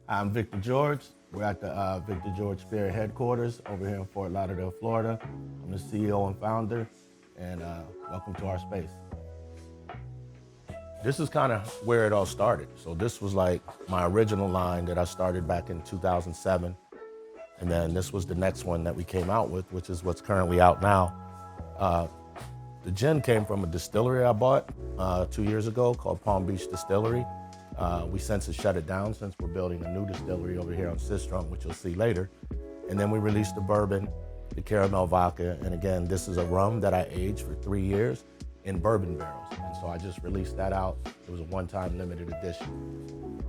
I'm Victor George. We're at the Victor George Spirit headquarters over here in Fort Lauderdale, Florida. I'm the CEO and founder, and welcome to our space. This is kind of where it all started. So this was like my original line that I started back in 2007. And then this was the next one that we came out with, which is what's currently out now. The gin came from a distillery I bought 2 years ago called Palm Beach Distillery. We since have shut it down since we're building a new distillery over here on Sistrum, which you'll see later. And then we released the bourbon, the caramel vodka, and again, this is a rum that I aged for 3 years in bourbon barrels. And so I just released that out. It was a one-time limited edition.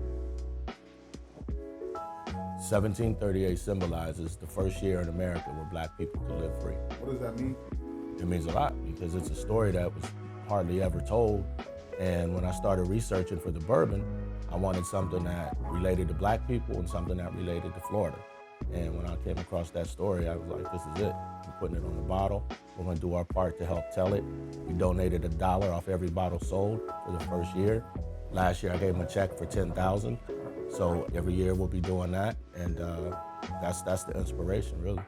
1738 symbolizes the first year in America where Black people could live free. What does that mean? It means a lot because it's a story that was hardly ever told. And when I started researching for the bourbon, I wanted something that related to Black people and something that related to Florida. And when I came across that story, I was like, this is it. I'm putting it on the bottle. We're gonna do our part to help tell it. We donated $1 off every bottle sold for the first year. Last year, I gave them a check for $10,000. So every year we'll be doing that. And that's the inspiration, really.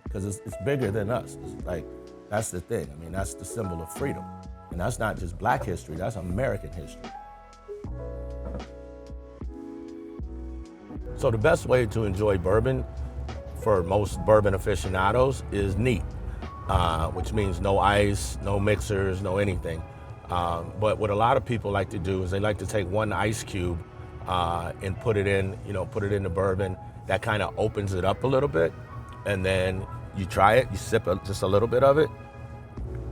Because it's bigger than us. It's like, that's the thing. I mean, that's the symbol of freedom. And that's not just Black history, that's American history. So the best way to enjoy bourbon for most bourbon aficionados is neat, which means no ice, no mixers, no anything. But what a lot of people like to do is they like to take one ice cube and put it in the bourbon. That kind of opens it up a little bit. And then you try it, you sip just a little bit of it,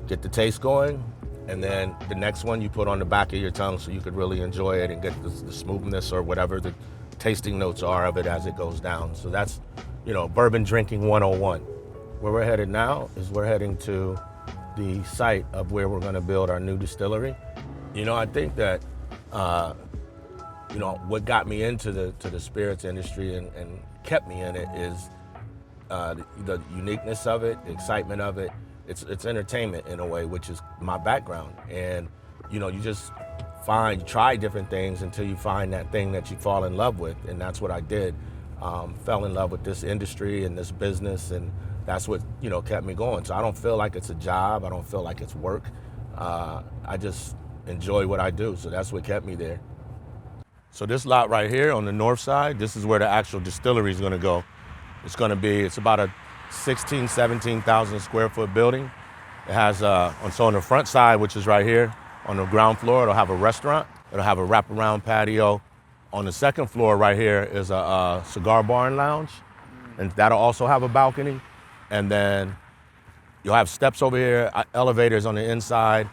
get the taste going. And then the next one you put on the back of your tongue so you could really enjoy it and get the smoothness or whatever the tasting notes are of it as it goes down. So that's, bourbon drinking 101. Where we're headed now is we're heading to the site of where we're gonna build our new distillery. I think that, what got me into the spirits industry and kept me in it is the uniqueness of it, the excitement of it. It's entertainment in a way, which is my background. And, you just try different things until you find that thing that you fall in love with. And that's what I did. Fell in love with this industry and this business, and that's what, kept me going. So I don't feel like it's a job. I don't feel like it's work. I just enjoy what I do. So that's what kept me there. So this lot right here on the north side, this is where the actual distillery is going to go. It's about a 17,000 square foot building. It has, on the front side, which is right here, on the ground floor, it'll have a restaurant. It'll have a wraparound patio. On the second floor right here is a cigar bar and lounge, and that'll also have a balcony. And then you'll have steps over here, elevators on the inside.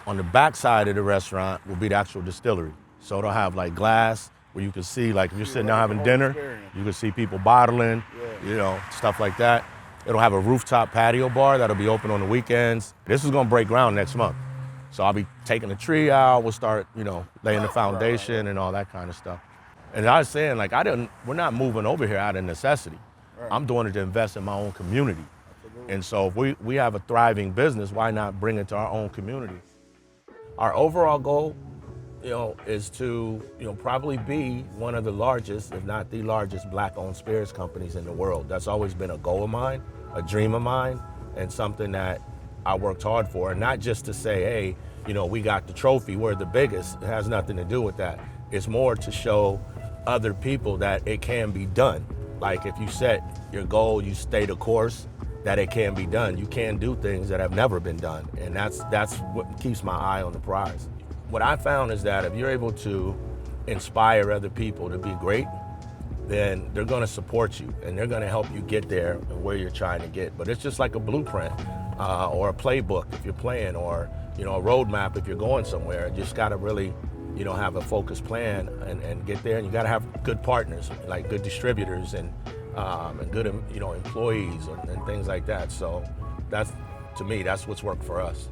On the back side of the restaurant will be the actual distillery. So it'll have like glass where you can see, like if you're sitting down having dinner, you can see people bottling, stuff like that. It'll have a rooftop patio bar that'll be open on the weekends. This is gonna break ground next month. So I'll be taking the tree out, we'll start, laying the foundation and all that kind of stuff. And I was saying, like, we're not moving over here out of necessity. I'm doing it to invest in my own community. And so if we have a thriving business, why not bring it to our own community? Our overall goal, is to, probably be one of the largest, if not the largest, Black-owned spirits companies in the world. That's always been a goal of mine, a dream of mine, and something that I worked hard for. And not just to say, hey, we got the trophy, we're the biggest. It has nothing to do with that. It's more to show other people that it can be done. Like if you set your goal, you stay the course, that it can be done. You can do things that have never been done. And that's what keeps my eye on the prize. What I found is that if you're able to inspire other people to be great, then they're gonna support you and they're gonna help you get there and where you're trying to get. But it's just like a blueprint or a playbook if you're playing, or a roadmap if you're going somewhere. You just gotta really, have a focused plan and get there. And you gotta have good partners, like good distributors and good, employees and things like that. So to me, that's what's worked for us.